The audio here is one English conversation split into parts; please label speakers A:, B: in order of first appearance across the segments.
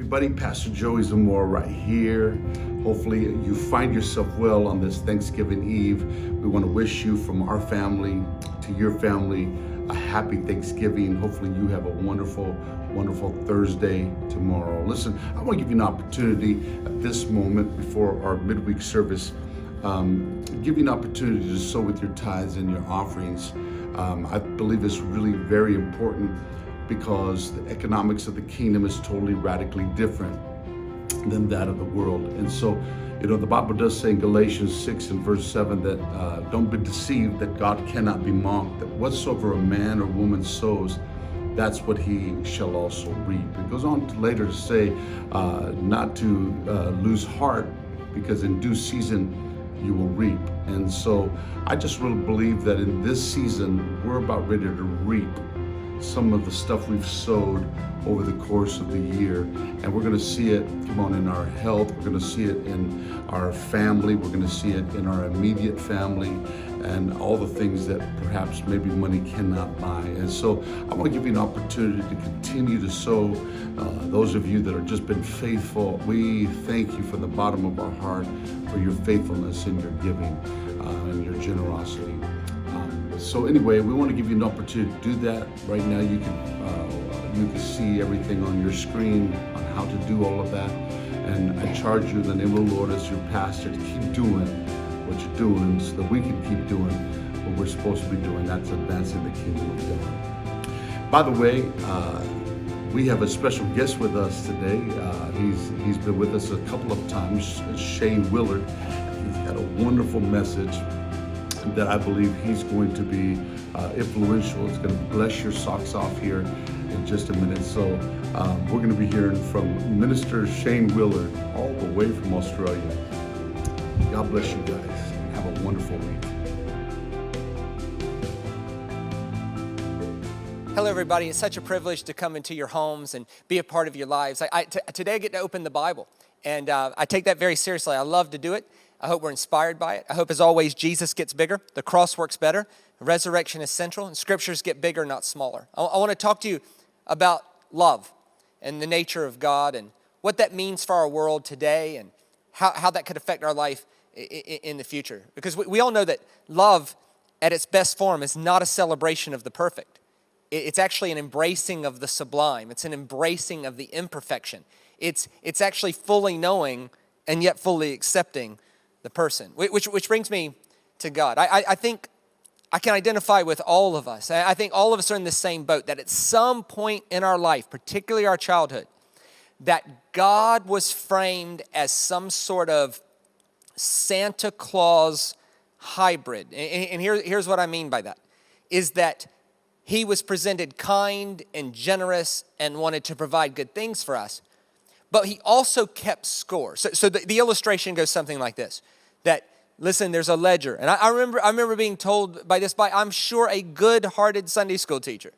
A: everybody. Pastor Joey Zamora right here. Hopefully you find yourself well on this Thanksgiving Eve. We want to wish you from our family to your family a happy Thanksgiving. Hopefully you have a wonderful Thursday tomorrow. Listen, I want to give you an opportunity at this moment before our midweek service, give you an opportunity to sow with your tithes and your offerings. I believe it's really very important because the economics of the kingdom is totally radically different than that of the world. And so, the Bible does say in Galatians 6 and verse 7 that don't be deceived that God cannot be mocked, that whatsoever a man or woman sows, that's what he shall also reap. It goes on later to say not to lose heart, because in due season you will reap. And so I just really believe that in this season, we're about ready to reap some of the stuff we've sowed over the course of the year. And we're going to see it, in our health. We're going to see it in our family. We're going to see it in our immediate family and all the things that perhaps maybe money cannot buy. And so I want to give you an opportunity to continue to sow. Those of you that have just been faithful, we thank you from the bottom of our heart for your faithfulness and your giving and your generosity. So anyway, we want to give you an opportunity to do that. Right now you can see everything on your screen on how to do all of that. And I charge you in the name of the Lord as your pastor to keep doing what you're doing so that we can keep doing what we're supposed to be doing. That's advancing the kingdom of God. By the way, we have a special guest with us today. He's been with us a couple of times, Shane Willard. He's got a wonderful message that I believe he's going to be influential. It's going to bless your socks off here in just a minute. So we're going to be hearing from Minister Shane Willard all the way from Australia. God bless you guys. Have a wonderful week.
B: Hello, everybody. It's such a privilege to come into your homes and be a part of your lives. Today I get to open the Bible, and I take that very seriously. I love to do it. I hope we're inspired by it. I hope, as always, Jesus gets bigger. The cross works better. Resurrection is central, and scriptures get bigger, not smaller. I want to talk to you about love and the nature of God and what that means for our world today and how that could affect our life in the future. Because we all know that love at its best form is not a celebration of the perfect. It's actually an embracing of the sublime. It's an embracing of the imperfection. It's actually fully knowing and yet fully accepting the person, which brings me to God. I think I can identify with all of us. I think all of us are in the same boat, that at some point in our life, particularly our childhood, that God was framed as some sort of Santa Claus hybrid. And here's what I mean by that, is that he was presented kind and generous and wanted to provide good things for us. But he also kept score. So the illustration goes something like this, that, listen, there's a ledger. And I remember being told by, I'm sure, a good-hearted Sunday school teacher,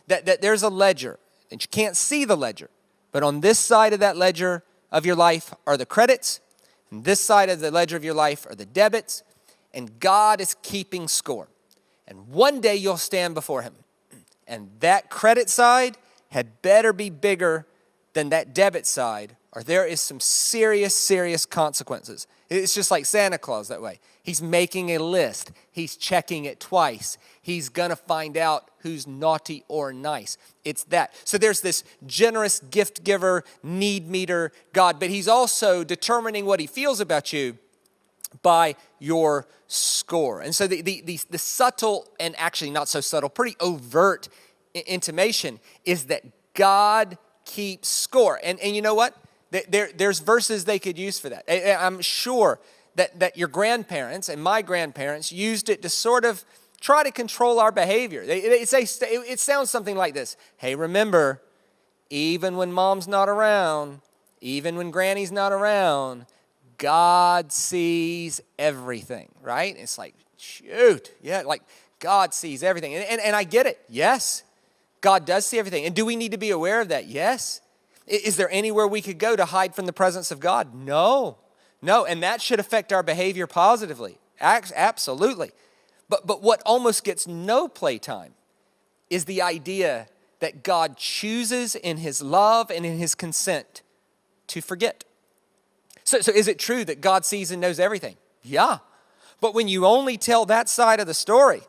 B: that there's a ledger, and you can't see the ledger. But on this side of that ledger of your life are the credits, and this side of the ledger of your life are the debits, and God is keeping score. And one day you'll stand before him, and that credit side had better be bigger than that debit side, or there is some serious consequences. It's just like Santa Claus that way. He's making a list. He's checking it twice. He's going to find out who's naughty or nice. It's that. So there's this generous gift giver, need meter God, but he's also determining what he feels about you by your score. And so the subtle, and actually not so subtle, pretty overt intimation is that God keeps score. And you know what? There's verses they could use for that. I'm sure that your grandparents and my grandparents used it to sort of try to control our behavior. They say, it sounds something like this. Hey, remember, even when mom's not around, even when granny's not around, God sees everything, right? It's like, shoot, yeah, like God sees everything. And I get it. Yes, God does see everything. And do we need to be aware of that? Yes. Is there anywhere we could go to hide from the presence of God? No. And that should affect our behavior positively. Absolutely. But what almost gets no playtime is the idea that God chooses in his love and in his consent to forget. So is it true that God sees and knows everything? Yeah. But when you only tell that side of the story,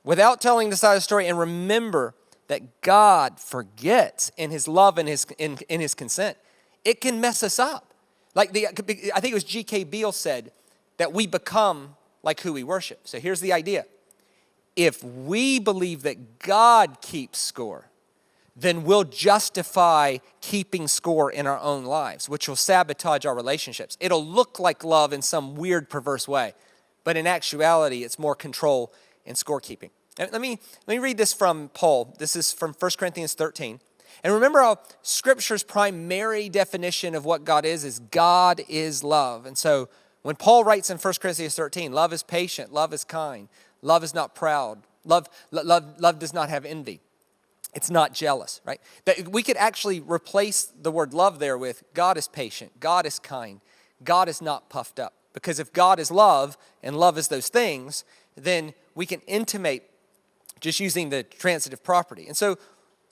B: without telling the side of the story, and remember that God forgets in his love and in his consent, it can mess us up. I think it was G.K. Beale said that we become like who we worship. So here's the idea. If we believe that God keeps score, then we'll justify keeping score in our own lives, which will sabotage our relationships. It'll look like love in some weird, perverse way, but in actuality, it's more control and scorekeeping. And let me read this from Paul. This is from 1 Corinthians 13. And remember how Scripture's primary definition of what God is God is love. And so when Paul writes in 1 Corinthians 13, love is patient, love is kind, love is not proud, love does not have envy. It's not jealous, right? That we could actually replace the word love there with God is patient, God is kind, God is not puffed up. Because if God is love and love is those things, then we can intimate just using the transitive property. And so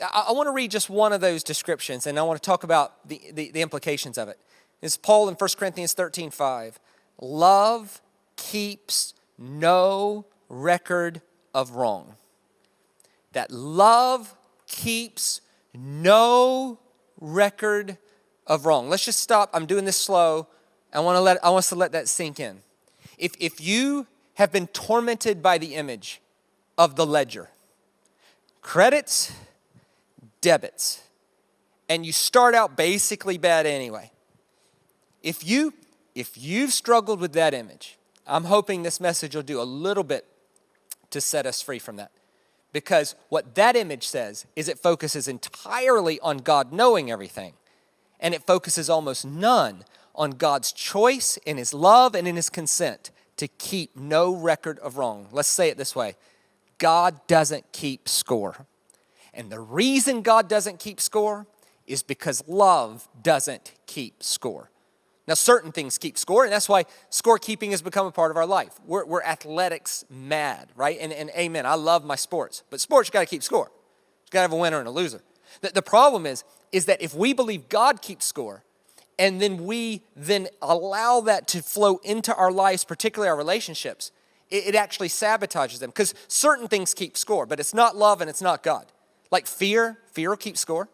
B: I want to read just one of those descriptions, and I want to talk about the implications of it. It's Paul in 1 Corinthians 13:5. Love keeps no record of wrong. That love keeps no record of wrong. Let's just stop. I'm doing this slow. I want us to let that sink in. If you have been tormented by the image of the ledger, credits, debits, and you start out basically bad anyway. If you've struggled with that image, I'm hoping this message will do a little bit to set us free from that. Because what that image says is it focuses entirely on God knowing everything. And it focuses almost none on God's choice in his love and in his consent to keep no record of wrong. Let's say it this way. God doesn't keep score. And the reason God doesn't keep score is because love doesn't keep score. Now, certain things keep score, and that's why scorekeeping has become a part of our life. We're athletics mad, right? And amen, I love my sports. But sports, you got to keep score. You got to have a winner and a loser. The problem is that if we believe God keeps score, and then we allow that to flow into our lives, particularly our relationships, it actually sabotages them. Because certain things keep score, but it's not love and it's not God. Like fear will keep score.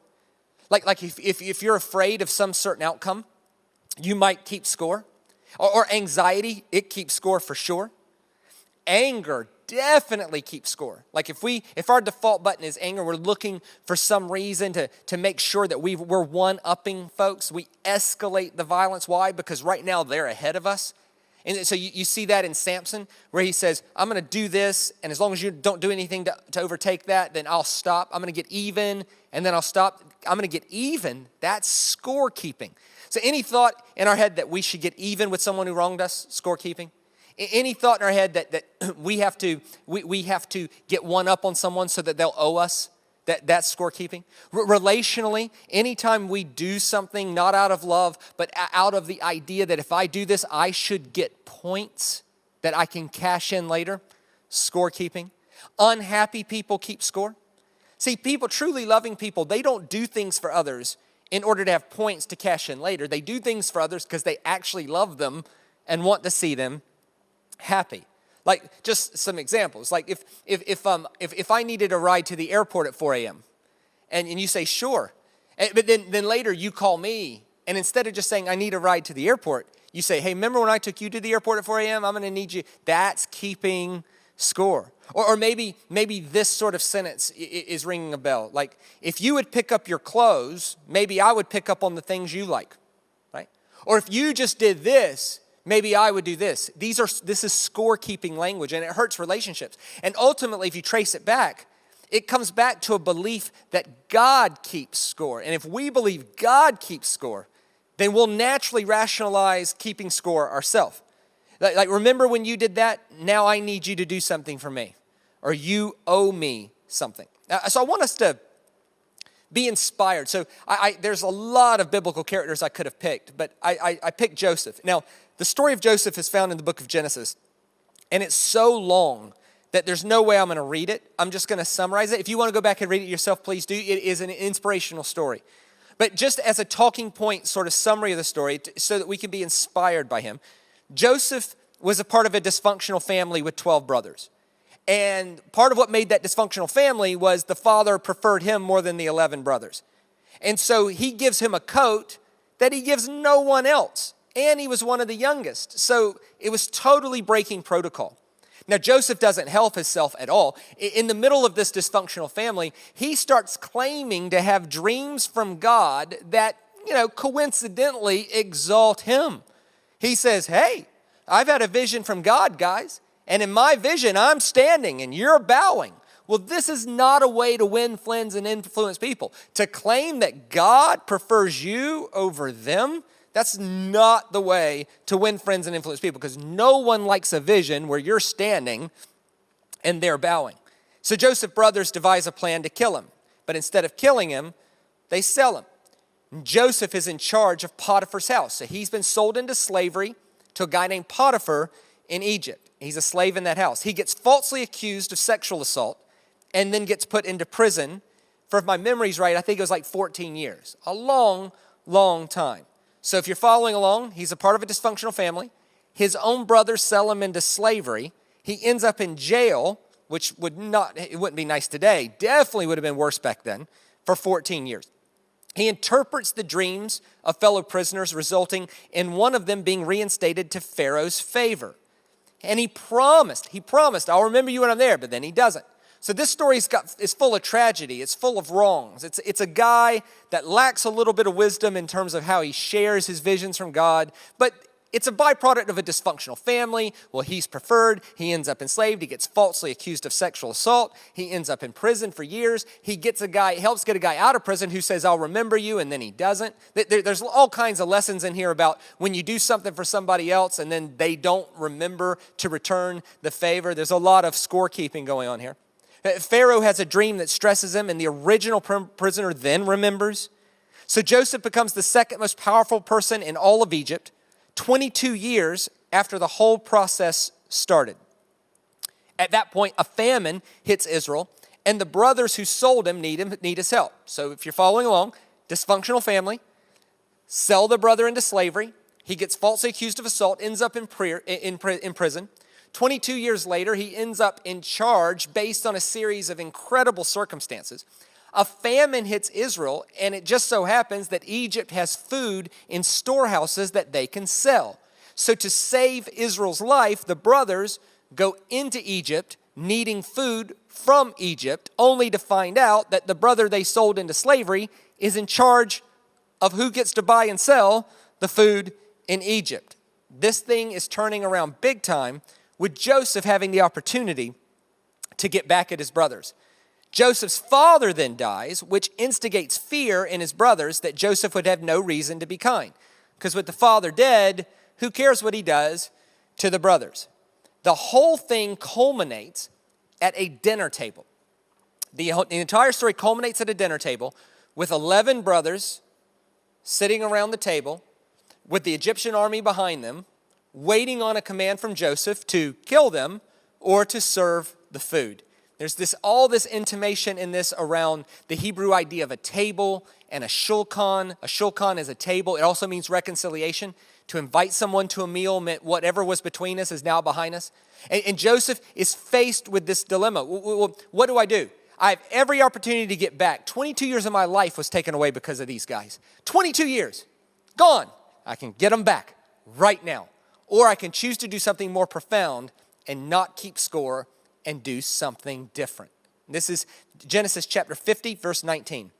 B: Like if you're afraid of some certain outcome, you might keep score. Or anxiety, it keeps score for sure. Anger definitely keeps score. Like if our default button is anger, we're looking for some reason to make sure that we're one-upping folks. We escalate the violence. Why? Because right now they're ahead of us. And so you see that in Samson, where he says, I'm going to do this, and as long as you don't do anything to overtake that, then I'll stop. I'm going to get even, and then I'll stop. I'm going to get even. That's scorekeeping. So any thought in our head that we should get even with someone who wronged us, scorekeeping? Any thought in our head that we have to get one up on someone so that they'll owe us, that's scorekeeping? Relationally, anytime we do something not out of love, but out of the idea that if I do this, I should get points that I can cash in later, scorekeeping. Unhappy people keep score. See, truly loving people, they don't do things for others in order to have points to cash in later. They do things for others because they actually love them and want to see them happy. Like, just some examples. Like if I needed a ride to the airport at 4 a.m. and you say, sure. But then later you call me, and instead of just saying, I need a ride to the airport, you say, hey, remember when I took you to the airport at 4 a.m.? I'm going to need you. That's keeping score. Or maybe this sort of sentence is ringing a bell. Like, if you would pick up your clothes, maybe I would pick up on the things you like, right? Or if you just did this, maybe I would do this. This is scorekeeping language, and it hurts relationships. And ultimately, if you trace it back, it comes back to a belief that God keeps score. And if we believe God keeps score, then we'll naturally rationalize keeping score ourselves. Like, remember when you did that? Now I need you to do something for me. Or you owe me something. So I want us to be inspired. So there's a lot of biblical characters I could have picked, but I picked Joseph. Now, the story of Joseph is found in the book of Genesis, and it's so long that there's no way I'm going to read it. I'm just going to summarize it. If you want to go back and read it yourself, please do. It is an inspirational story. But just as a talking point sort of summary of the story, so that we can be inspired by him, Joseph was a part of a dysfunctional family with 12 brothers. And part of what made that dysfunctional family was the father preferred him more than the 11 brothers. And so he gives him a coat that he gives no one else. And he was one of the youngest. So it was totally breaking protocol. Now, Joseph doesn't help himself at all. In the middle of this dysfunctional family, he starts claiming to have dreams from God that, coincidentally exalt him. He says, hey, I've had a vision from God, guys. And in my vision, I'm standing and you're bowing. Well, this is not a way to win friends and influence people. To claim that God prefers you over them, that's not the way to win friends and influence people, because no one likes a vision where you're standing and they're bowing. So Joseph's brothers devise a plan to kill him. But instead of killing him, they sell him. And Joseph is in charge of Potiphar's house. So he's been sold into slavery to a guy named Potiphar in Egypt. He's a slave in that house. He gets falsely accused of sexual assault and then gets put into prison for, if my memory's right, I think it was like 14 years. A long, long time. So if you're following along, he's a part of a dysfunctional family. His own brothers sell him into slavery. He ends up in jail, which it wouldn't be nice today. Definitely would have been worse back then, for 14 years. He interprets the dreams of fellow prisoners, resulting in one of them being reinstated to Pharaoh's favor. And he promised, I'll remember you when I'm there, but then he doesn't. So this story is full of tragedy. It's full of wrongs. It's a guy that lacks a little bit of wisdom in terms of how he shares his visions from God, but it's a byproduct of a dysfunctional family. Well, he's preferred. He ends up enslaved. He gets falsely accused of sexual assault. He ends up in prison for years. He helps get a guy out of prison who says, I'll remember you, and then he doesn't. There's all kinds of lessons in here about when you do something for somebody else and then they don't remember to return the favor. There's a lot of scorekeeping going on here. Pharaoh has a dream that stresses him, and the original prisoner then remembers. So Joseph becomes the second most powerful person in all of Egypt, 22 years after the whole process started. At that point, a famine hits Israel, and the brothers who sold him need his help. So if you're following along, dysfunctional family, sell the brother into slavery. He gets falsely accused of assault, ends up in prison. 22 years later, he ends up in charge based on a series of incredible circumstances. A famine hits Israel, and it just so happens that Egypt has food in storehouses that they can sell. So to save Israel's life, the brothers go into Egypt needing food from Egypt, only to find out that the brother they sold into slavery is in charge of who gets to buy and sell the food in Egypt. This thing is turning around big time, with Joseph having the opportunity to get back at his brothers. Joseph's father then dies, which instigates fear in his brothers that Joseph would have no reason to be kind. Because with the father dead, who cares what he does to the brothers? The whole thing culminates at a dinner table. The entire story culminates at a dinner table with 11 brothers sitting around the table with the Egyptian army behind them, waiting on a command from Joseph to kill them or to serve the food. There's all this intimation in this around the Hebrew idea of a table and a shulchan. A shulchan is a table. It also means reconciliation. To invite someone to a meal meant whatever was between us is now behind us. And Joseph is faced with this dilemma. What do I do? I have every opportunity to get back. 22 years of my life was taken away because of these guys. 22 years, gone. I can get them back right now. Or I can choose to do something more profound and not keep score and do something different. This is Genesis chapter 50, verse 19.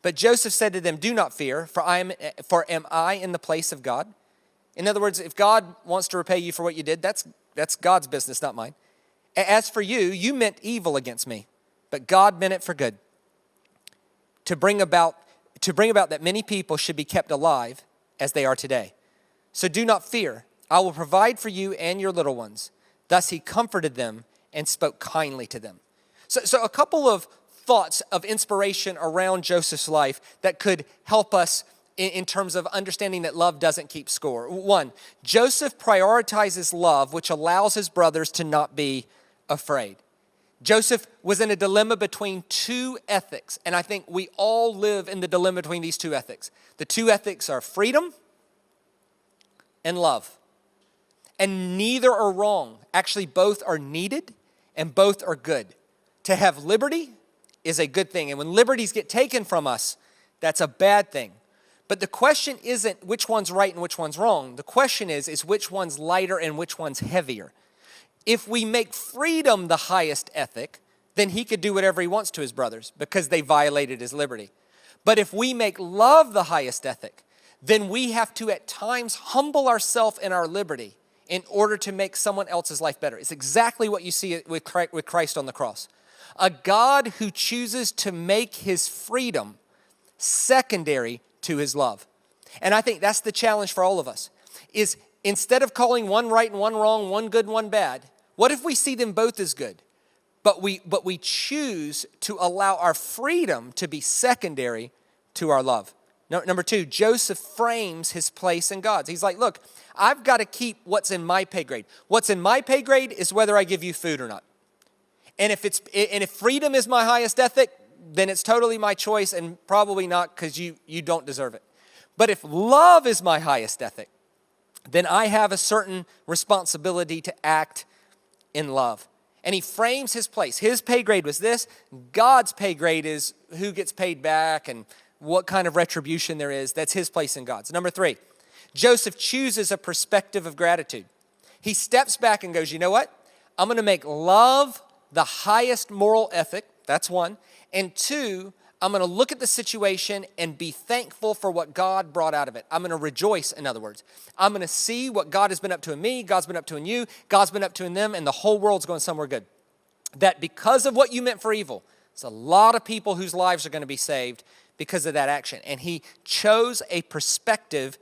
B: But Joseph said to them, do not fear, for am I in the place of God? In other words, if God wants to repay you for what you did, that's God's business, not mine. As for you, you meant evil against me, but God meant it for good, to bring about that many people should be kept alive as they are today. So do not fear. I will provide for you and your little ones. Thus he comforted them and spoke kindly to them. So a couple of thoughts of inspiration around Joseph's life that could help us in terms of understanding that love doesn't keep score. One, Joseph prioritizes love, which allows his brothers to not be afraid. Joseph was in a dilemma between two ethics, and I think we all live in the dilemma between these two ethics. The two ethics are freedom and love. And neither are wrong. Actually, both are needed and both are good. To have liberty is a good thing. And when liberties get taken from us, that's a bad thing. But the question isn't which one's right and which one's wrong. The question is which one's lighter and which one's heavier. If we make freedom the highest ethic, then he could do whatever he wants to his brothers because they violated his liberty. But if we make love the highest ethic, then we have to at times humble ourselves in our liberty in order to make someone else's life better. It's exactly what you see with Christ on the cross. A God who chooses to make his freedom secondary to his love. And I think that's the challenge for all of us, is instead of calling one right and one wrong, one good and one bad, what if we see them both as good? But we choose to allow our freedom to be secondary to our love. Number two, Joseph frames his place in God's. He's like, look, I've got to keep what's in my pay grade. What's in my pay grade is whether I give you food or not. And if freedom is my highest ethic, then it's totally my choice and probably not because you don't deserve it. But if love is my highest ethic, then I have a certain responsibility to act in love. And he frames his place. His pay grade was this. God's pay grade is who gets paid back and what kind of retribution there is. That's his place in God's. Number three, Joseph chooses a perspective of gratitude. He steps back and goes, you know what? I'm going to make love the highest moral ethic. That's one. And two, I'm going to look at the situation and be thankful for what God brought out of it. I'm going to rejoice, in other words. I'm going to see what God has been up to in me, God's been up to in you, God's been up to in them, and the whole world's going somewhere good. That because of what you meant for evil, there's a lot of people whose lives are going to be saved because of that action. And he chose a perspective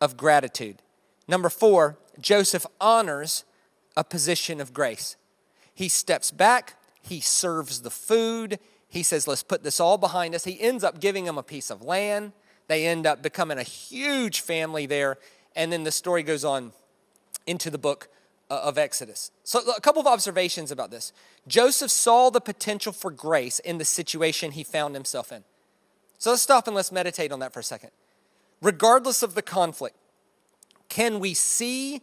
B: of gratitude. Number four, Joseph honors a position of grace. He steps back, he serves the food, he says, let's put this all behind us. He ends up giving them a piece of land. They end up becoming a huge family there. And then the story goes on into the book of Exodus. So a couple of observations about this. Joseph saw the potential for grace in the situation he found himself in. So let's stop and let's meditate on that for a second. Regardless of the conflict, can we see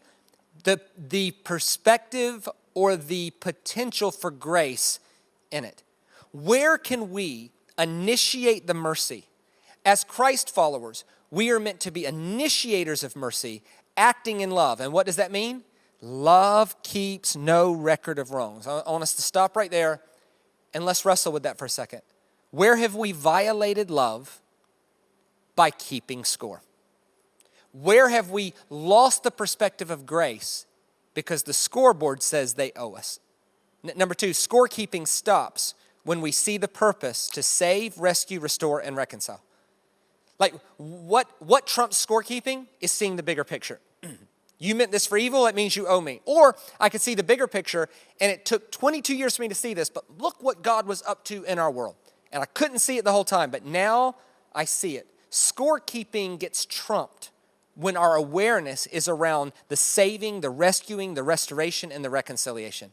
B: the perspective or the potential for grace in it? Where can we initiate the mercy? As Christ followers, we are meant to be initiators of mercy, acting in love. And what does that mean? Love keeps no record of wrongs. I want us to stop right there and let's wrestle with that for a second. Where have we violated love by keeping score? Where have we lost the perspective of grace because the scoreboard says they owe us? Number two, scorekeeping stops when we see the purpose to save, rescue, restore, and reconcile. Like what trumps scorekeeping is seeing the bigger picture. You meant this for evil, that means you owe me. Or I could see the bigger picture, and it took 22 years for me to see this, but look what God was up to in our world. And I couldn't see it the whole time, but now I see it. Scorekeeping gets trumped when our awareness is around the saving, the rescuing, the restoration, and the reconciliation.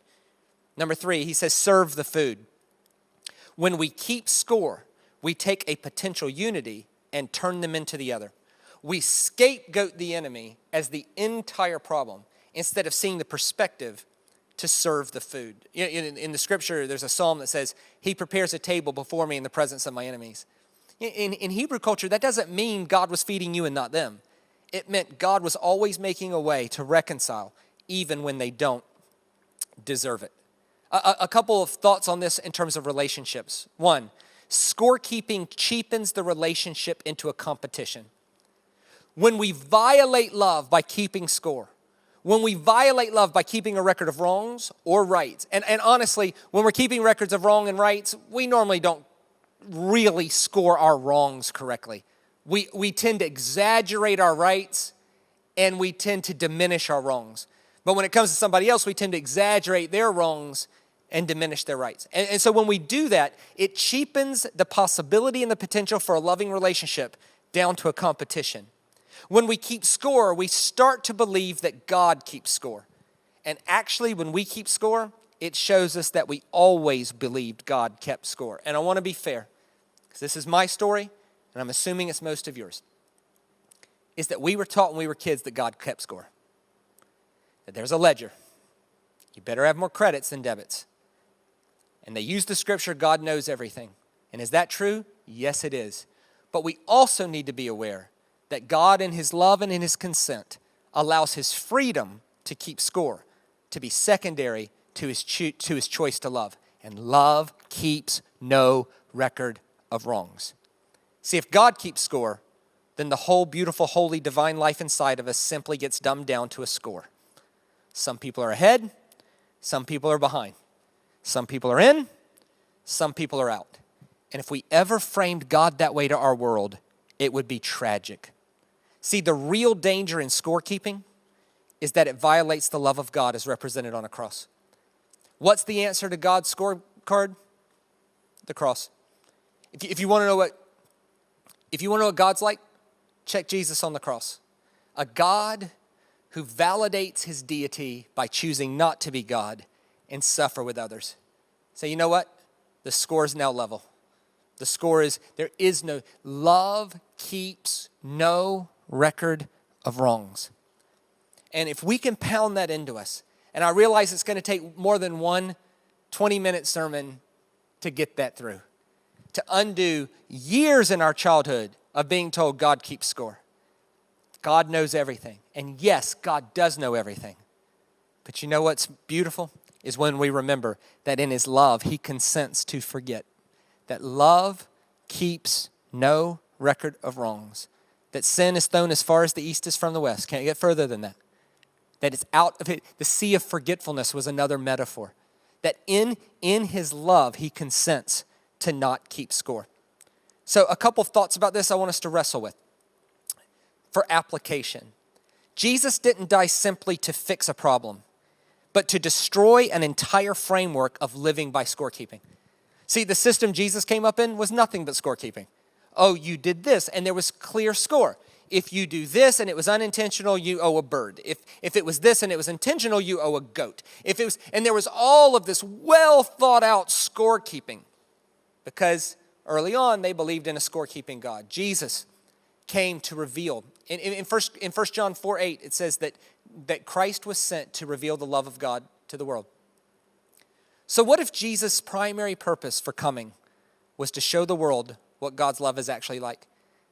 B: Number three, he says, serve the food. When we keep score, we take a potential unity and turn them into the other. We scapegoat the enemy as the entire problem instead of seeing the perspective to serve the food. In the scripture, there's a psalm that says, he prepares a table before me in the presence of my enemies. In Hebrew culture, that doesn't mean God was feeding you and not them. It meant God was always making a way to reconcile even when they don't deserve it. A couple of thoughts on this in terms of relationships. One, scorekeeping cheapens the relationship into a competition. When we violate love by keeping score, when we violate love by keeping a record of wrongs or rights, and honestly, when we're keeping records of wrong and rights, we normally don't really score our wrongs correctly. We tend to exaggerate our rights and we tend to diminish our wrongs. But when it comes to somebody else, we tend to exaggerate their wrongs and diminish their rights. And so when we do that, it cheapens the possibility and the potential for a loving relationship down to a competition. When we keep score, we start to believe that God keeps score. And actually, when we keep score, it shows us that we always believed God kept score. And I want to be fair, because this is my story, and I'm assuming it's most of yours, is that we were taught when we were kids that God kept score. That there's a ledger. You better have more credits than debits. And they use the scripture, God knows everything. And is that true? Yes, it is. But we also need to be aware that God in his love and in his consent allows his freedom to keep score, to be secondary to his choice to love. And love keeps no record of wrongs. See, if God keeps score, then the whole beautiful, holy, divine life inside of us simply gets dumbed down to a score. Some people are ahead, some people are behind. Some people are in, some people are out. And if we ever framed God that way to our world, it would be tragic. See, the real danger in scorekeeping is that it violates the love of God as represented on a cross. What's the answer to God's scorecard? The cross. If you want to know what God's like, check Jesus on the cross. A God who validates his deity by choosing not to be God and suffer with others. So you know what? The score is now level. The score is, there is no, love keeps no record of wrongs. And if we can pound that into us, and I realize it's going to take more than one 20-minute sermon to get that through, to undo years in our childhood of being told God keeps score. God knows everything. And yes, God does know everything. But you know what's beautiful? Is when we remember that in his love, he consents to forget. That love keeps no record of wrongs. That sin is thrown as far as the east is from the west. Can't get further than that. That it's out of it. The sea of forgetfulness was another metaphor. That in his love, he consents to not keep score. So a couple of thoughts about this I want us to wrestle with. For application. Jesus didn't die simply to fix a problem, but to destroy an entire framework of living by scorekeeping. See, the system Jesus came up in was nothing but scorekeeping. Oh, you did this, and there was clear score. If you do this and it was unintentional, you owe a bird. If it was this and it was intentional, you owe a goat. And there was all of this well thought out scorekeeping, because early on they believed in a scorekeeping God. Jesus came to reveal. In 1 John 4:8, it says that Christ was sent to reveal the love of God to the world. So what if Jesus' primary purpose for coming was to show the world what God's love is actually like?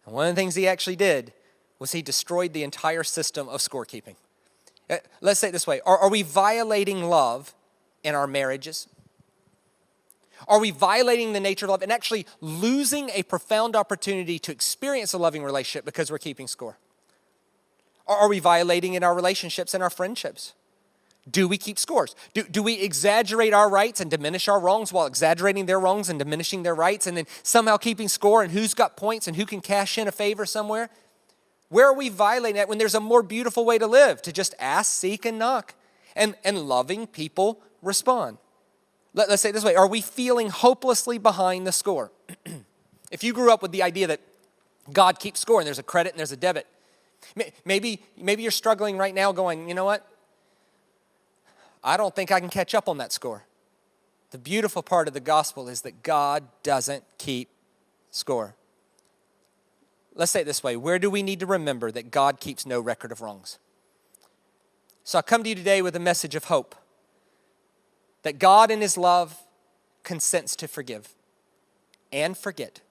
B: And one of the things he actually did was he destroyed the entire system of scorekeeping. Let's say it this way. Are we violating love in our marriages? Are we violating the nature of love and actually losing a profound opportunity to experience a loving relationship because we're keeping score? Or are we violating in our relationships and our friendships? Do we keep scores? Do we exaggerate our rights and diminish our wrongs while exaggerating their wrongs and diminishing their rights, and then somehow keeping score and who's got points and who can cash in a favor somewhere? Where are we violating that when there's a more beautiful way to live, to just ask, seek, and knock, and loving people respond? Let's say it this way. Are we feeling hopelessly behind the score? If you grew up with the idea that God keeps score and there's a credit and there's a debit, maybe you're struggling right now going, you know what? I don't think I can catch up on that score. The beautiful part of the gospel is that God doesn't keep score. Let's say it this way. Where do we need to remember that God keeps no record of wrongs? So I come to you today with a message of hope. That God in his love consents to forgive and forget.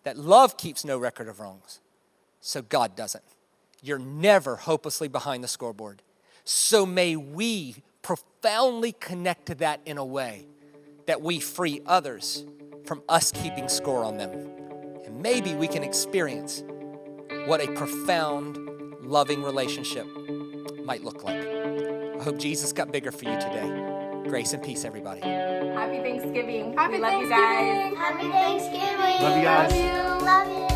B: That love keeps no record of wrongs. So God doesn't. You're never hopelessly behind the scoreboard. So may we profoundly connect to that in a way that we free others from us keeping score on them. And maybe we can experience what a profound, loving relationship might look like. I hope Jesus got bigger for you today. Grace and peace, everybody.
C: Happy Thanksgiving.
D: Happy
C: We love
D: Thanksgiving.
C: you guys.
D: Happy Thanksgiving.
A: Love you guys.
D: Love you. Love you.